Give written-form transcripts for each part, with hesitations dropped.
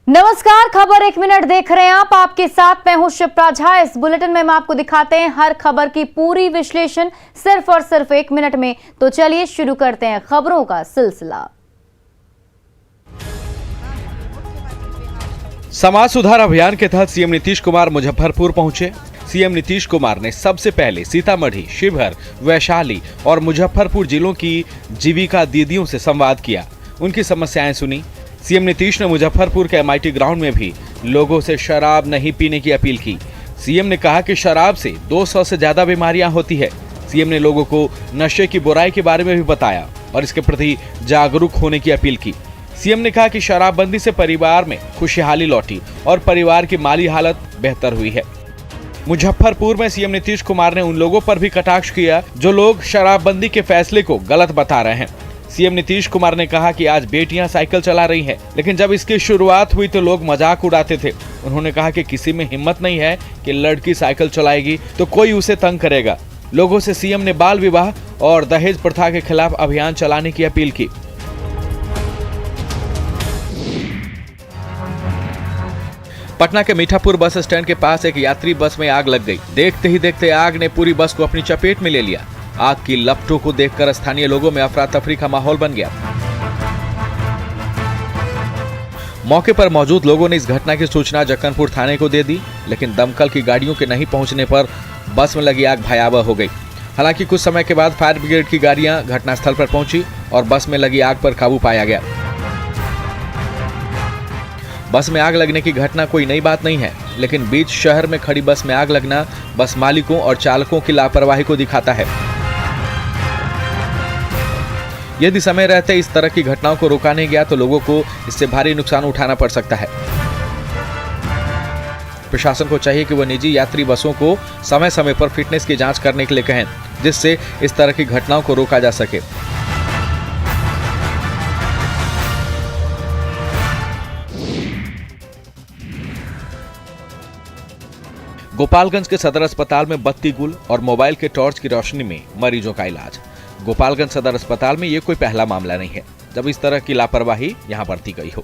नमस्कार, खबर एक मिनट देख रहे हैं आप। आपके साथ मैं हूं शिप्रा झा। इस बुलेटिन में हम आपको दिखाते हैं हर खबर की पूरी विश्लेषण सिर्फ और सिर्फ एक मिनट में। तो चलिए शुरू करते हैं खबरों का सिलसिला। समाज सुधार अभियान के तहत सीएम नीतीश कुमार मुजफ्फरपुर पहुंचे। सीएम नीतीश कुमार ने सबसे पहले सीतामढ़ी, शिवहर, वैशाली और मुजफ्फरपुर जिलों की जीविका दीदियों से संवाद किया, उनकी समस्याएं सुनी। सीएम नीतीश ने मुजफ्फरपुर के MIT ग्राउंड में भी लोगों से शराब नहीं पीने की अपील की। सीएम ने कहा कि शराब से 200 से ज्यादा बीमारियां होती है। सीएम ने लोगों को नशे की बुराई के बारे में भी बताया और इसके प्रति जागरूक होने की अपील की। सीएम ने कहा कि शराबबंदी से परिवार में खुशहाली लौटी और परिवार की माली हालत बेहतर हुई है। मुजफ्फरपुर में सीएम नीतीश कुमार ने उन लोगों पर भी कटाक्ष किया जो लोग शराबबंदी के फैसले को गलत बता रहे हैं। सीएम नीतीश कुमार ने कहा कि आज बेटियां साइकिल चला रही हैं, लेकिन जब इसकी शुरुआत हुई तो लोग मजाक उड़ाते थे। उन्होंने कहा कि किसी में हिम्मत नहीं है कि लड़की साइकिल चलाएगी तो कोई उसे तंग करेगा। लोगों से सीएम ने बाल विवाह और दहेज प्रथा के खिलाफ अभियान चलाने की अपील की। पटना के मीठापुर बस स्टैंड के पास एक यात्री बस में आग लग गई। देखते ही देखते आग ने पूरी बस को अपनी चपेट में ले लिया। आग की लपटों को देखकर स्थानीय लोगों में अफरा तफरी का माहौल बन गया। मौके पर मौजूद लोगों ने इस घटना की सूचना जक्कनपुर थाने को दे दी, लेकिन दमकल की गाड़ियों के नहीं पहुंचने पर बस में लगी आग भयावह हो गई। हालांकि कुछ समय के बाद फायर ब्रिगेड की गाड़ियां घटनास्थल पर पहुंची और बस में लगी आग पर काबू पाया गया। बस में आग लगने की घटना कोई नई बात नहीं है, लेकिन बीच शहर में खड़ी बस में आग लगना बस मालिकों और चालकों की लापरवाही को दिखाता है। यदि समय रहते इस तरह की घटनाओं को रोका नहीं गया तो लोगों को इससे भारी नुकसान उठाना पड़ सकता है। प्रशासन को चाहिए कि वह निजी यात्री बसों को समय समय पर फिटनेस की जांच करने के लिए कहें, जिससे इस तरह की घटनाओं को रोका जा सके। गोपालगंज के सदर अस्पताल में बत्ती गुल और मोबाइल के टॉर्च की रोशनी में मरीजों का इलाज। गोपालगंज सदर अस्पताल में ये कोई पहला मामला नहीं है जब इस तरह की लापरवाही यहां बरती गई हो।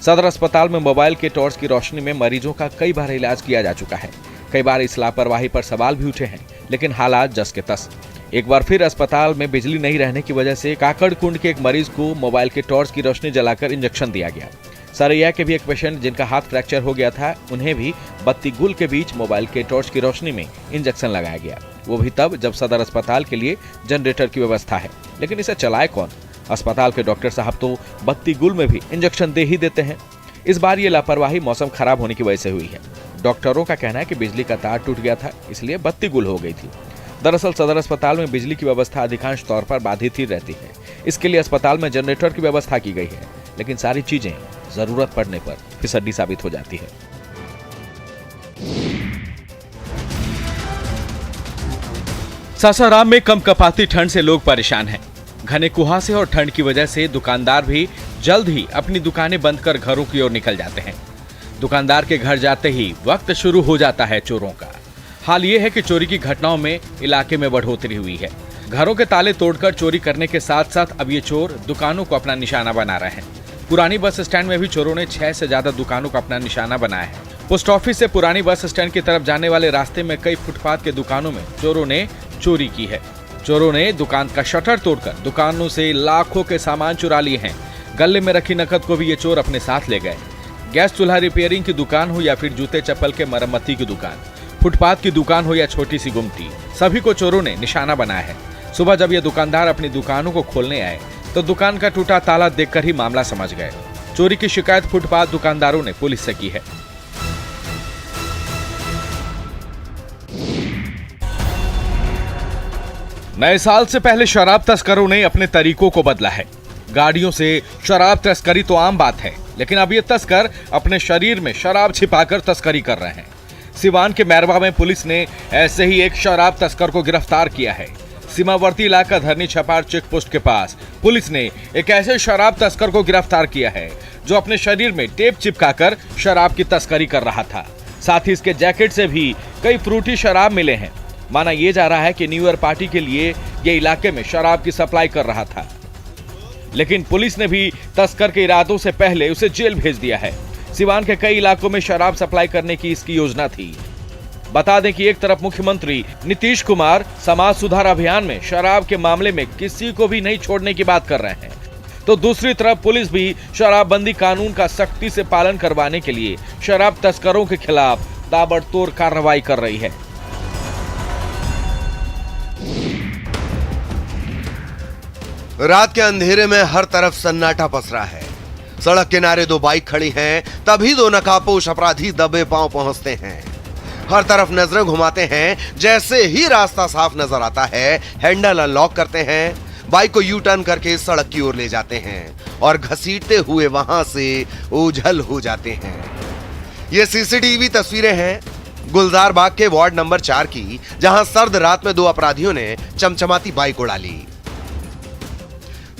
सदर अस्पताल में मोबाइल के टॉर्च की रोशनी में मरीजों का कई बार इलाज किया जा चुका है। कई बार इस लापरवाही पर सवाल भी उठे हैं, लेकिन हालात जस के तस। एक बार फिर अस्पताल में बिजली नहीं रहने की वजह से काकड़कुंड के एक मरीज को मोबाइल के टॉर्च की रोशनी जलाकर इंजेक्शन दिया गया। सरैया के भी एक पेशेंट जिनका हाथ फ्रैक्चर हो गया था, उन्हें भी बत्ती गुल के बीच मोबाइल के टॉर्च की रोशनी में इंजेक्शन लगाया गया, वो भी तब जब सदर अस्पताल के लिए जनरेटर की व्यवस्था है। लेकिन इसे चलाए कौन? अस्पताल के डॉक्टर साहब तो बत्ती गुल में भी इंजेक्शन दे ही देते हैं। इस बार ये लापरवाही मौसम खराब होने की वजह से हुई है। डॉक्टरों का कहना है कि बिजली का तार टूट गया था, इसलिए बत्ती गुल हो गई थी। दरअसल सदर अस्पताल में बिजली की व्यवस्था अधिकांश तौर पर बाधित ही रहती है। इसके लिए अस्पताल में जनरेटर की व्यवस्था की गई है, लेकिन सारी चीजें जरूरत पड़ने पर फिसड्डी साबित हो जाती है। सासाराम में कंपकपाती ठंड से लोग परेशान हैं। घने कुहासे और ठंड की वजह से दुकानदार भी जल्द ही अपनी दुकानें बंद कर घरों की ओर निकल जाते हैं। दुकानदार के घर जाते ही वक्त शुरू हो जाता है चोरों का। हाल ये है कि चोरी की घटनाओं में इलाके में बढ़ोतरी हुई है। घरों के ताले तोड़कर चोरी करने के साथ साथ अब ये चोर दुकानों को अपना निशाना बना रहे हैं। पुरानी बस स्टैंड में भी चोरों ने 6 से ज्यादा दुकानों को अपना निशाना बनाया है। पोस्ट ऑफिस से पुरानी बस स्टैंड की तरफ जाने वाले रास्ते में कई फुटपाथ के दुकानों में चोरों ने चोरी की है। चोरों ने दुकान का शटर तोड़कर दुकानों से लाखों के सामान चुरा लिए हैं। गले में रखी नकद को भी ये चोर अपने साथ ले गए। गैस चूल्हा रिपेयरिंग की दुकान हो या फिर जूते चप्पल के मरम्मती की दुकान, फुटपाथ की दुकान हो या छोटी सी गुमटी, सभी को चोरों ने निशाना बनाया है। सुबह जब ये दुकानदार अपनी दुकानों को खोलने आए तो दुकान का टूटा ताला देखकर ही मामला समझ गए। चोरी की शिकायत फुटपाथ दुकानदारों ने पुलिस से की है। नए साल से पहले शराब तस्करों ने अपने तरीकों को बदला है। गाड़ियों से शराब तस्करी तो आम बात है, लेकिन अब ये तस्कर अपने शरीर में शराब छिपाकर तस्करी कर रहे हैं। सिवान के मैरवा में पुलिस ने ऐसे ही एक शराब तस्कर को गिरफ्तार किया है। सीमावर्ती इलाका धरनी छपार चेक पोस्ट के पास पुलिस ने एक ऐसे शराब तस्कर को गिरफ्तार किया है जो अपने शरीर में टेप चिपकाकर शराब की तस्करी कर रहा था। साथ ही इसके जैकेट से भी कई फ्रूटी शराब मिले हैं। माना यह जा रहा है कि न्यू ईयर पार्टी के लिए ये इलाके में शराब की सप्लाई कर रहा था, लेकिन पुलिस ने भी तस्कर के इरादों से पहले उसे जेल भेज दिया है। सिवान के कई इलाकों में शराब सप्लाई करने की इसकी योजना थी। बता दें कि एक तरफ मुख्यमंत्री नीतीश कुमार समाज सुधार अभियान में शराब के मामले में किसी को भी नहीं छोड़ने की बात कर रहे हैं, तो दूसरी तरफ पुलिस भी शराबबंदी कानून का सख्ती से पालन करवाने के लिए शराब तस्करों के खिलाफ ताबड़तोड़ कार्रवाई कर रही है। रात के अंधेरे में हर तरफ सन्नाटा पसरा है। सड़क किनारे दो बाइक खड़ी हैं, तभी दो नकाबपोश अपराधी दबे पांव पहुंचते हैं। हर तरफ नजरें घुमाते हैं। जैसे ही रास्ता साफ नजर आता है, हैंडल अनलॉक करते हैं, बाइक को यू टर्न करके सड़क की ओर ले जाते हैं और घसीटते हुए वहां से ओझल हो जाते हैं। ये सीसीटीवी तस्वीरें हैं गुलजार बाग के वार्ड नंबर 4 की, जहां सर्द रात में दो अपराधियों ने चमचमाती बाइक उड़ा ली।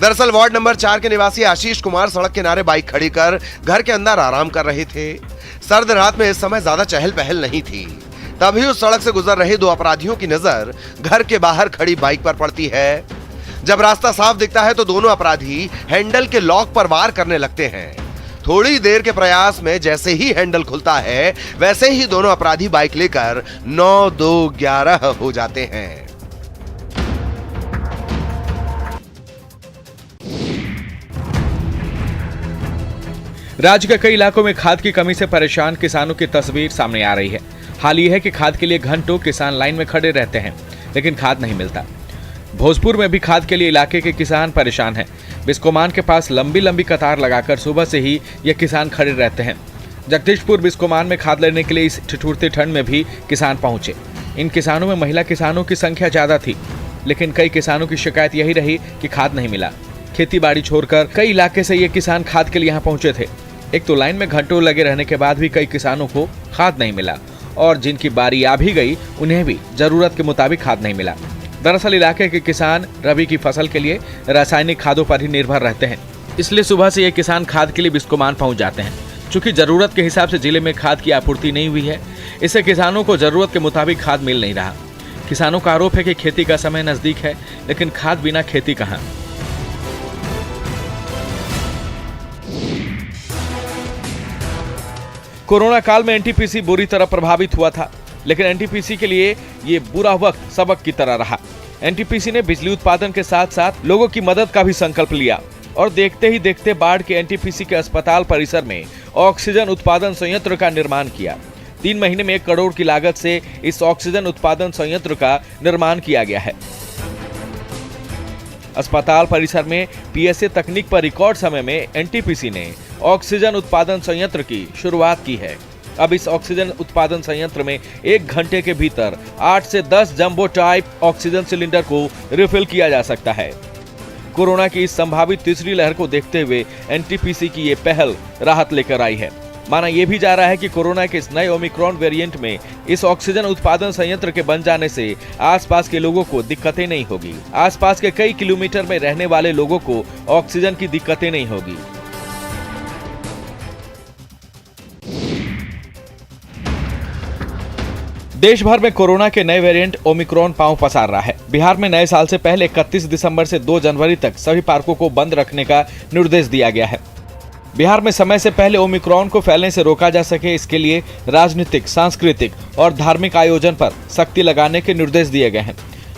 दरअसल वार्ड नंबर 4 के निवासी आशीष कुमार सड़क किनारे बाइक खड़ी कर घर के अंदर आराम कर रहे थे। सर्द रात में इस समय ज्यादा चहल पहल नहीं थी। तभी उस सड़क से गुजर रहे दो अपराधियों की नजर घर के बाहर खड़ी बाइक पर पड़ती है। जब रास्ता साफ दिखता है तो दोनों अपराधी हैंडल के लॉक पर वार करने लगते हैं। थोड़ी देर के प्रयास में जैसे ही हैंडल खुलता है, वैसे ही दोनों अपराधी बाइक लेकर 9-2-11 हो जाते हैं। राज्य के कई इलाकों में खाद की कमी से परेशान किसानों की तस्वीर सामने आ रही है। हाल ये है कि खाद के लिए घंटों किसान लाइन में खड़े रहते हैं, लेकिन खाद नहीं मिलता। भोजपुर में भी खाद के लिए इलाके के किसान परेशान हैं। बिस्कोमान के पास लंबी लंबी कतार लगाकर सुबह से ही ये किसान खड़े रहते हैं। जगदीशपुर बिस्कोमान में खाद लेने के लिए इस ठिठुरती ठंड में भी किसान पहुंचे। इन किसानों में महिला किसानों की संख्या ज्यादा थी, लेकिन कई किसानों की शिकायत यही रही कि खाद नहीं मिला। खेती बाड़ी छोड़कर कई इलाके से ये किसान खाद के लिए यहाँ पहुंचे थे। एक तो लाइन में घंटों लगे रहने के बाद भी कई किसानों को खाद नहीं मिला, और जिनकी बारी आ भी गई उन्हें भी जरूरत के मुताबिक खाद नहीं मिला। दरअसल इलाके के किसान रबी की फसल के लिए रासायनिक खादों पर ही निर्भर रहते हैं, इसलिए सुबह से ये किसान खाद के लिए बिस्कोमान पहुंच जाते हैं। चूंकि जरूरत के हिसाब से जिले में खाद की आपूर्ति नहीं हुई है, इससे किसानों को जरूरत के मुताबिक खाद मिल नहीं रहा। किसानों का आरोप है कि खेती का समय नजदीक है, लेकिन खाद बिना खेती कहाँ। कोरोना काल में एनटीपीसी बुरी तरह प्रभावित हुआ था, लेकिन एनटीपीसी के लिए ये बुरा वक्त सबक की तरह रहा। एनटीपीसी ने बिजली उत्पादन के साथ साथ लोगों की मदद का भी संकल्प लिया और देखते ही देखते बाढ़ के एनटीपीसी के अस्पताल परिसर में ऑक्सीजन उत्पादन संयंत्र का निर्माण किया। 3 महीने में 1 करोड़ की लागत से इस ऑक्सीजन उत्पादन संयंत्र का निर्माण किया गया है। अस्पताल परिसर में पीएसए तकनीक पर रिकॉर्ड समय में एनटीपीसी ने ऑक्सीजन उत्पादन संयंत्र की शुरुआत की है। अब इस ऑक्सीजन उत्पादन संयंत्र में 1 घंटे के भीतर 8 से 10 जंबो टाइप ऑक्सीजन सिलेंडर को रिफिल किया जा सकता है। कोरोना की इस संभावित तीसरी लहर को देखते हुए एनटीपीसी की ये पहल राहत लेकर आई है। माना यह भी जा रहा है कि कोरोना के इस नए ओमिक्रॉन वेरिएंट में इस ऑक्सीजन उत्पादन संयंत्र के बन जाने से आसपास के लोगों को दिक्कतें नहीं होगी। आसपास के कई किलोमीटर में रहने वाले लोगों को ऑक्सीजन की दिक्कतें नहीं होगी। देश भर में कोरोना के नए वेरिएंट ओमिक्रॉन पांव पसार रहा है। बिहार में नए साल से पहले 31 दिसंबर से 2 जनवरी तक सभी पार्कों को बंद रखने का निर्देश दिया गया है। बिहार में समय से पहले ओमिक्रॉन को फैलने से रोका जा सके, इसके लिए राजनीतिक, सांस्कृतिक और धार्मिक आयोजन पर सख्ती लगाने के निर्देश दिए गए हैं।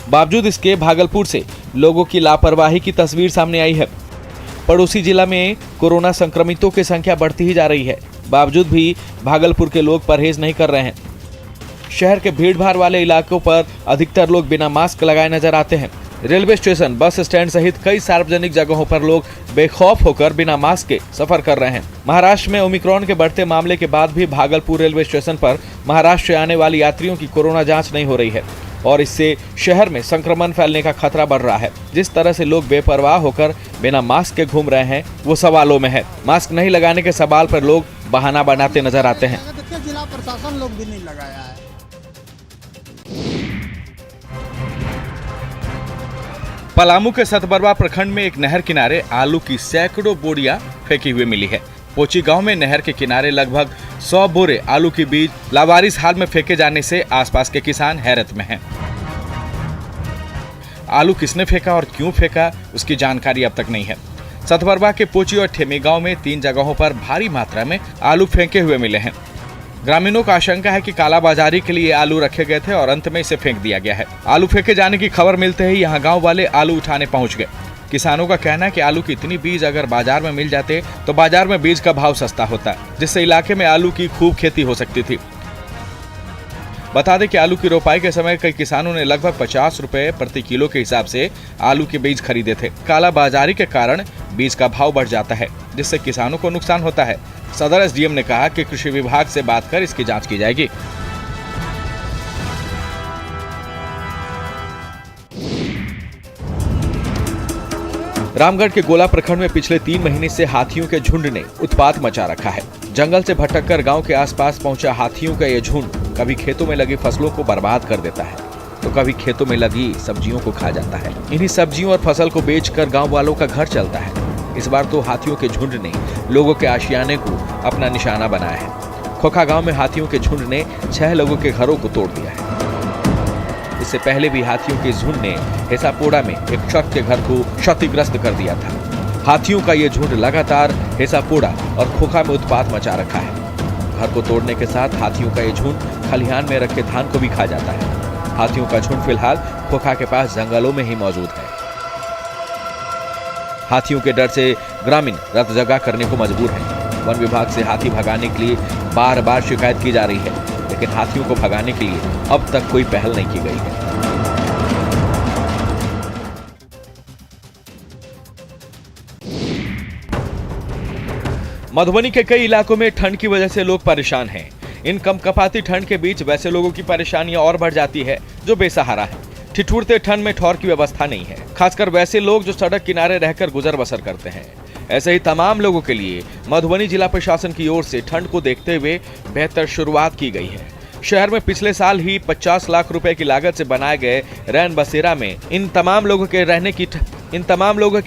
बावजूद इसके भागलपुर से लोगों की लापरवाही की तस्वीर सामने आई है। पड़ोसी जिला में कोरोना संक्रमितों की संख्या बढ़ती ही जा रही है, बावजूद भी भागलपुर के लोग परहेज नहीं कर रहे हैं। शहर के भीड़भाड़ वाले इलाकों पर अधिकतर लोग बिना मास्क लगाए नजर आते हैं। रेलवे स्टेशन, बस स्टैंड सहित कई सार्वजनिक जगहों पर लोग बेखौफ होकर बिना मास्क के सफर कर रहे हैं। महाराष्ट्र में ओमिक्रॉन के बढ़ते मामले के बाद भी भागलपुर रेलवे स्टेशन पर महाराष्ट्र से आने वाले यात्रियों की कोरोना जांच नहीं हो रही है और इससे शहर में संक्रमण फैलने का खतरा बढ़ रहा है। जिस तरह से लोग बेपरवाह होकर बिना मास्क के घूम रहे हैं वो सवालों में है। मास्क नहीं लगाने के सवाल पर लोग बहाना बनाते नजर आते हैं। जिला प्रशासन लोग भी नहीं लगाया है। पलामू के सतबरवा प्रखंड में एक नहर किनारे आलू की सैकड़ों बोरियां फेंकी हुई मिली है। पोची गांव में नहर के किनारे लगभग 100 बोरे आलू के बीज लावारिस हाल में फेंके जाने से आसपास के किसान हैरत में हैं। आलू किसने फेंका और क्यों फेंका उसकी जानकारी अब तक नहीं है। सतवरवा के पोची और ठेमी गांव में 3 जगहों पर भारी मात्रा में आलू फेंके हुए मिले हैं। ग्रामीणों का आशंका है कि कालाबाजारी के लिए आलू रखे गए थे और अंत में इसे फेंक दिया गया है। आलू फेंके जाने की खबर मिलते ही यहां गांव वाले आलू उठाने पहुंच गए। किसानों का कहना है कि आलू की इतनी बीज अगर बाजार में मिल जाते तो बाजार में बीज का भाव सस्ता होता, जिससे इलाके में आलू की खूब खेती हो सकती थी। बता दें कि आलू की रोपाई के समय कई किसानों ने लगभग 50 रुपए प्रति किलो के हिसाब से आलू के बीज खरीदे थे। कालाबाजारी के कारण बीज का भाव बढ़ जाता है, जिससे किसानों को नुकसान होता है। सदर एसडीएम ने कहा कि कृषि विभाग से बात कर इसकी जांच की जाएगी। रामगढ़ के गोला प्रखंड में पिछले 3 महीने से हाथियों के झुंड ने उत्पात मचा रखा है। जंगल से भटककर गांव के आसपास पहुंचा हाथियों का ये झुंड कभी खेतों में लगी फसलों को बर्बाद कर देता है तो कभी खेतों में लगी सब्जियों को खा जाता है। इन्हीं सब्जियों और फसल को बेचकर गांव वालों का घर चलता है। इस बार तो हाथियों के झुंड ने लोगों के आशियाने को अपना निशाना बनाया है। खोखा गांव में हाथियों के झुंड ने 6 लोगों के घरों को तोड़ दिया है। इससे पहले भी हाथियों के झुंड ने हेसापोड़ा में एक शख्स के घर को क्षतिग्रस्त कर दिया था। हाथियों का ये झुंड लगातार हेसापोड़ा और खोखा में उत्पात मचा रखा है। घर को तोड़ने के साथ हाथियों का ये झुंड खलिहान में रखे धान को भी खा जाता है। हाथियों का झुंड फिलहाल खोखा के पास जंगलों में ही मौजूद है। हाथियों के डर से ग्रामीण रत जगह करने को मजबूर है। वन विभाग से हाथी भगाने के लिए बार बार शिकायत की जा रही है, लेकिन हाथियों को भगाने के लिए अब तक कोई पहल नहीं की गई है। मधुबनी के कई इलाकों में ठंड की वजह से लोग परेशान हैं। इन कंपकपाती ठंड के बीच वैसे लोगों की परेशानियां और बढ़ जाती है जो बेसहारा है। ठिठुरते ठंड में ठौर की व्यवस्था नहीं है, खासकर वैसे लोग जो सड़क किनारे रहकर गुजर बसर करते हैं। ऐसे ही तमाम लोगों के लिए मधुबनी जिला प्रशासन की ओर से ठंड को देखते हुए बेहतर शुरुआत की गई है। शहर में पिछले साल ही 50 लाख रुपए की लागत से बनाए गए रैन बसेरा में इन तमाम लोगों के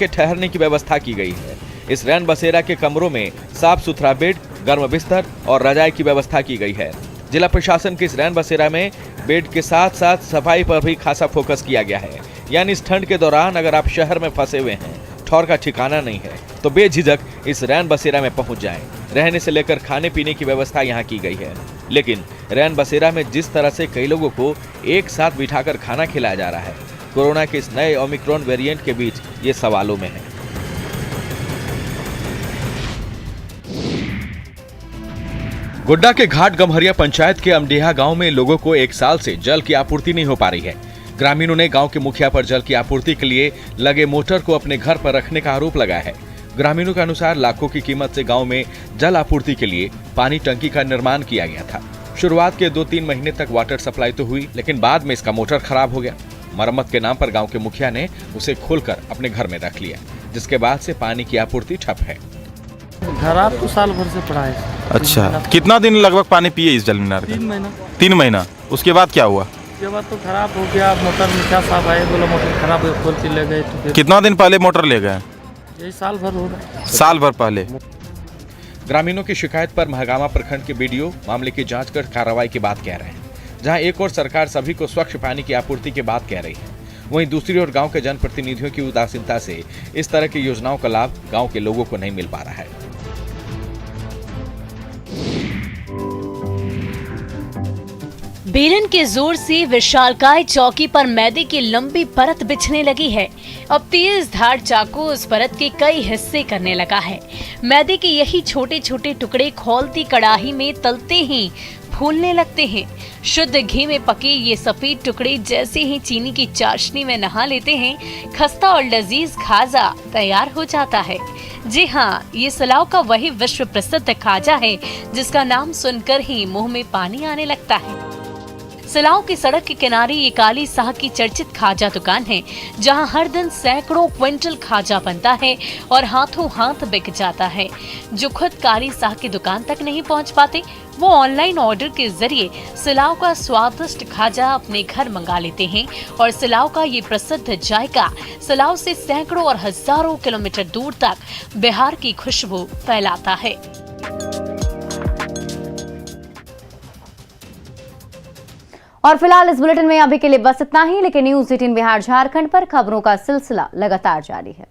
ठहरने की व्यवस्था की गई है। इस रैन बसेरा के कमरों में साफ सुथरा बेड, गर्म बिस्तर और रजाई की व्यवस्था की गई है। जिला प्रशासन के इस रैन बसेरा में बेड के साथ साथ सफाई पर भी खासा फोकस किया गया है। यानी इस ठंड के दौरान अगर आप शहर में फंसे हुए हैं, ठौर का ठिकाना नहीं है, तो बेझिझक इस रैन बसेरा में पहुंच जाएं। रहने से लेकर खाने पीने की व्यवस्था यहाँ की गई है। लेकिन रैन बसेरा में जिस तरह से कई लोगों को एक साथ बिठाकर खाना खिलाया जा रहा है, कोरोना के इस नए ओमिक्रॉन वेरिएंट के बीच ये सवालों में है। गोड्डा के घाट गम्हरिया पंचायत के अमडेहा गांव में लोगों को 1 साल से जल की आपूर्ति नहीं हो पा रही है। ग्रामीणों ने गांव के मुखिया पर जल की आपूर्ति के लिए लगे मोटर को अपने घर पर रखने का आरोप लगाया है। ग्रामीणों के अनुसार लाखों की कीमत से गांव में जल आपूर्ति के लिए पानी टंकी का निर्माण किया गया था। शुरुआत के 2-3 महीने तक वाटर सप्लाई तो हुई, लेकिन बाद में इसका मोटर खराब हो गया। मरम्मत के नाम पर गांव के मुखिया ने उसे खोलकर अपने घर में रख लिया, जिसके बाद से पानी की आपूर्ति ठप है। खराब तो साल भर से पड़ा है। अच्छा, कितना दिन लगभग पानी पिए इस जल मीनार का? 3 महीना। 3 महीना। उसके बाद क्या हुआ? उसके बाद तो खराब हो गया। मोटर में क्या साहब आए, बोला मोटर खराब है, खोल के ले गए। तो फिर कितना दिन पहले मोटर ले गए? यही साल भर हो रहा। साल भर पहले। ग्रामीणों की शिकायत पर महागामा प्रखंड के बीडीओ मामले की जांच कर कार्रवाई की बात कह रहे हैं। जहां एक और सरकार सभी को स्वच्छ पानी की आपूर्ति की बात कह रही है, वहीं दूसरी ओर गांव के जनप्रतिनिधियों की उदासीनता से इस तरह की योजनाओं का लाभ गांव के लोगों को नहीं मिल पा रहा है। बेलन के जोर से विशालकाय चौकी पर मैदे की लंबी परत बिछने लगी है। अब तेज धार चाकू उस परत के कई हिस्से करने लगा है। मैदे के यही छोटे छोटे टुकड़े खौलती कड़ाही में तलते ही फूलने लगते हैं। शुद्ध घी में पके ये सफेद टुकड़े जैसे ही चीनी की चाशनी में नहा लेते हैं, खस्ता और लजीज खाजा तैयार हो जाता है। जी हाँ, ये सिलाव का वही विश्व प्रसिद्ध खाजा है जिसका नाम सुनकर ही मुंह में पानी आने लगता है। सिलाव की सड़क के किनारे ये काली साह की चर्चित खाजा दुकान है, जहां हर दिन सैकड़ों क्विंटल खाजा बनता है और हाथों हाथ बिक जाता है। जो खुद काली साह की दुकान तक नहीं पहुंच पाते, वो ऑनलाइन ऑर्डर के जरिए सिलाव का स्वादिष्ट खाजा अपने घर मंगा लेते हैं और सिलाव का ये प्रसिद्ध जायका सिलाव से सैकड़ों और हजारों किलोमीटर दूर तक बिहार की खुशबू फैलाता है। और फिलहाल इस बुलेटिन में अभी के लिए बस इतना ही, लेकिन न्यूज़ 18 बिहार झारखंड पर खबरों का सिलसिला लगातार जारी है।